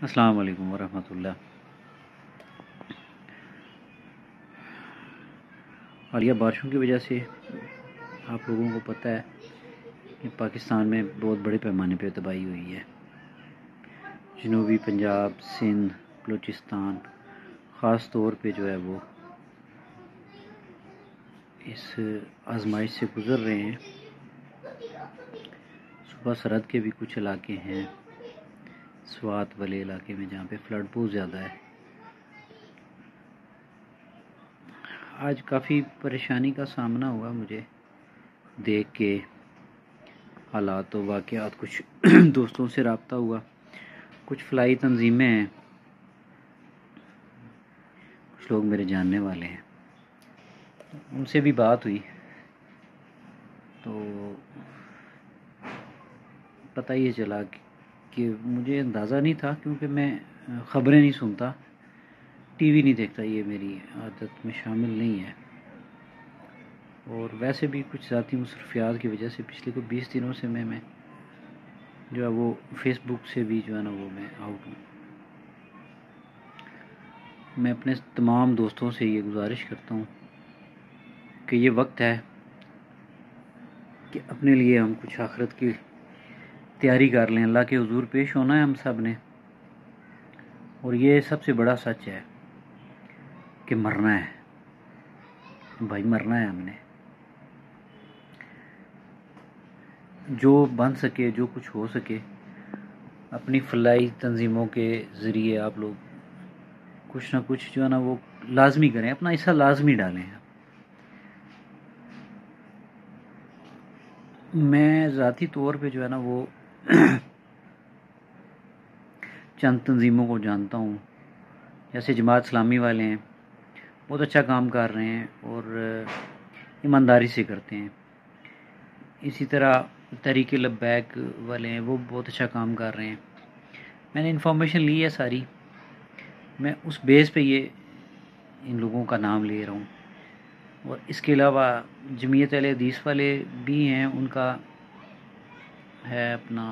السلام علیکم ورحمۃ اللہ۔ حالیہ بارشوں کی وجہ سے آپ لوگوں کو پتہ ہے کہ پاکستان میں بہت بڑے پیمانے پہ تباہی ہوئی ہے۔ جنوبی پنجاب، سندھ، بلوچستان خاص طور پہ جو ہے وہ اس آزمائش سے گزر رہے ہیں۔ صوبہ سرحد کے بھی کچھ علاقے ہیں، سوات والے علاقے میں، جہاں پہ فلڈ بہت زیادہ ہے۔ آج کافی پریشانی کا سامنا ہوا مجھے دیکھ کے حالات و واقعات، کچھ دوستوں سے رابطہ ہوا، کچھ فلاحی تنظیمیں ہیں، کچھ لوگ میرے جاننے والے ہیں، ان سے بھی بات ہوئی تو پتہ یہ چلا کہ مجھے اندازہ نہیں تھا، کیونکہ میں خبریں نہیں سنتا، ٹی وی نہیں دیکھتا، یہ میری عادت میں شامل نہیں ہے، اور ویسے بھی کچھ ذاتی مصروفیات کی وجہ سے پچھلے کو 20 دنوں سے میں جو ہے وہ فیس بک سے بھی جو ہے نا وہ میں آؤٹ ہوں۔ میں اپنے تمام دوستوں سے یہ گزارش کرتا ہوں کہ یہ وقت ہے کہ اپنے لیے ہم کچھ آخرت کی تیاری کر لیں۔ اللہ کے حضور پیش ہونا ہے ہم سب نے، اور یہ سب سے بڑا سچ ہے کہ مرنا ہے بھائی، مرنا ہے ہم نے۔ جو بن سکے، جو کچھ ہو سکے، اپنی فلاحی تنظیموں کے ذریعے آپ لوگ کچھ نہ کچھ جو ہے نا وہ لازمی کریں، اپنا حصہ لازمی ڈالیں۔ میں ذاتی طور پہ جو ہے نا وہ چند تنظیموں کو جانتا ہوں، جیسے جماعت اسلامی والے ہیں، بہت اچھا کام کر رہے ہیں اور ایمانداری سے کرتے ہیں۔ اسی طرح تحریک لبیک والے ہیں، وہ بہت اچھا کام کر رہے ہیں۔ میں نے انفارمیشن لی ہے ساری، میں اس بیس پہ یہ ان لوگوں کا نام لے رہا ہوں۔ اور اس کے علاوہ جمعیت اہل حدیث والے بھی ہیں، ان کا ہے اپنا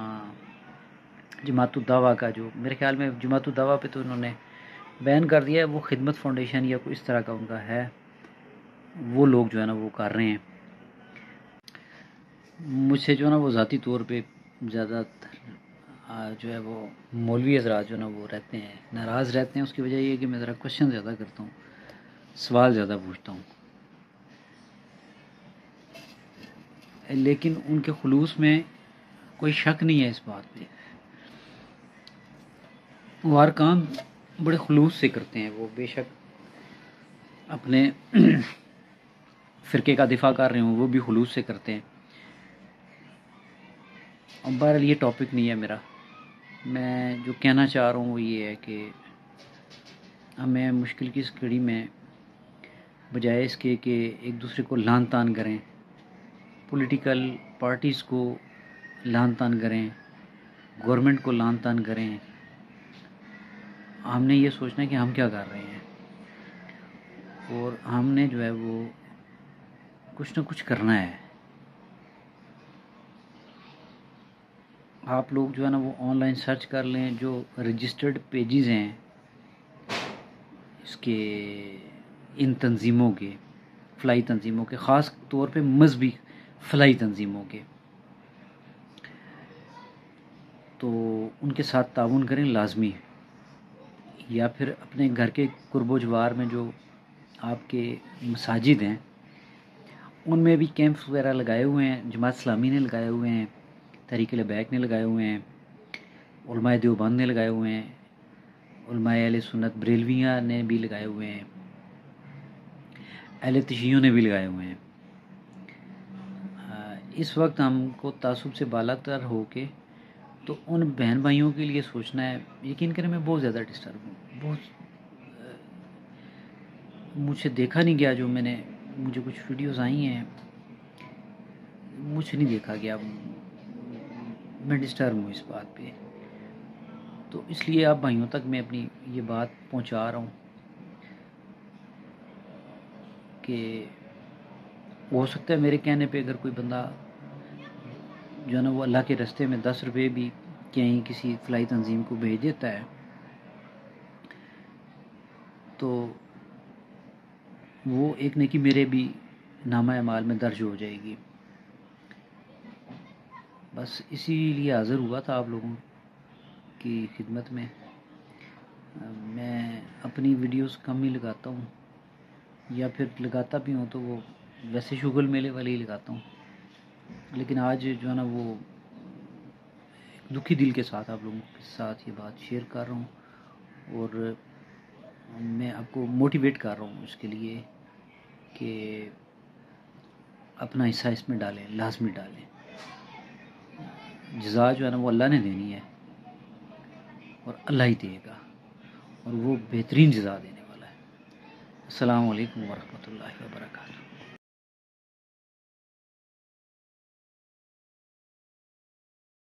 جماعت الدعویٰ کا، جو میرے خیال میں جماعت الدعویٰ پہ تو انہوں نے بین کر دیا ہے، وہ خدمت فاؤنڈیشن یا کوئی اس طرح کا ان کا ہے، وہ لوگ جو ہے نا وہ کر رہے ہیں۔ مجھ سے جو ہے نا وہ ذاتی طور پہ زیادہ جو ہے وہ مولوی حضرات جو ہے نا وہ رہتے ہیں، ناراض رہتے ہیں۔ اس کی وجہ یہ ہے کہ میں ذرا کوشچن زیادہ کرتا ہوں، سوال زیادہ پوچھتا ہوں، لیکن ان کے خلوص میں کوئی شک نہیں ہے اس بات پہ، وہ ہر کام بڑے خلوص سے کرتے ہیں۔ وہ بے شک اپنے فرقے کا دفاع کر رہے ہوں، وہ بھی خلوص سے کرتے ہیں۔ اور بہرحال یہ ٹاپک نہیں ہے میرا، میں جو کہنا چاہ رہا ہوں وہ یہ ہے کہ ہمیں مشکل کی اس گھڑی میں بجائے اس کے کہ ایک دوسرے کو لعن طعن کریں، پولیٹیکل پارٹیز کو لعن طعن کریں، گورنمنٹ کو لعن طعن کریں، ہم نے یہ سوچنا ہے کہ ہم کیا کر رہے ہیں، اور ہم نے جو ہے وہ کچھ نہ کچھ کرنا ہے۔ آپ لوگ جو ہے نا وہ آن لائن سرچ کر لیں، جو رجسٹرڈ پیجز ہیں اس کے، ان تنظیموں کے، فلاحی تنظیموں کے، خاص طور پہ مذہبی فلاحی تنظیموں کے، تو ان کے ساتھ تعاون کریں لازمی، یا پھر اپنے گھر کے قرب و جوار میں جو آپ کے مساجد ہیں ان میں بھی کیمپس وغیرہ لگائے ہوئے ہیں، جماعت اسلامی نے لگائے ہوئے ہیں، تحریک لبیک نے لگائے ہوئے ہیں، علماء دیوبند نے لگائے ہوئے ہیں، علماء اہل سنت بریلویہ نے بھی لگائے ہوئے ہیں، اہل تشیعوں نے بھی لگائے ہوئے ہیں۔ اس وقت ہم کو تعصب سے بالا تر ہو کے تو ان بہن بھائیوں کے لیے سوچنا ہے۔ یقین کریں میں بہت زیادہ ڈسٹرب ہوں، بہت مجھ سے دیکھا نہیں گیا، جو مجھے کچھ ویڈیوز آئی ہیں مجھ سے نہیں دیکھا گیا، میں ڈسٹرب ہوں اس بات پہ، تو اس لیے آپ بھائیوں تک میں اپنی یہ بات پہنچا رہا ہوں کہ ہو سکتا ہے میرے کہنے پہ اگر کوئی بندہ جو ہے نا وہ اللہ کے راستے میں 10 روپے بھی کہیں کسی فلاحی تنظیم کو بھیج دیتا ہے تو وہ ایک نیکی میرے بھی نامہ اعمال میں درج ہو جائے گی۔ بس اسی لیے حاضر ہوا تھا آپ لوگوں کی خدمت میں۔ میں اپنی ویڈیوز کم ہی لگاتا ہوں، یا پھر لگاتا بھی ہوں تو وہ ویسے شغل میلے والے ہی لگاتا ہوں، لیکن آج جو ہے نا وہ دکھی دل کے ساتھ آپ لوگوں کے ساتھ یہ بات شیئر کر رہا ہوں، اور میں آپ کو موٹیویٹ کر رہا ہوں اس کے لیے کہ اپنا حصہ اس میں ڈالیں، لازمی ڈالیں۔ جزا جو ہے نا وہ اللہ نے دینی ہے، اور اللہ ہی دے گا، اور وہ بہترین جزا دینے والا ہے۔ السلام علیکم ورحمۃ اللہ وبرکاتہ۔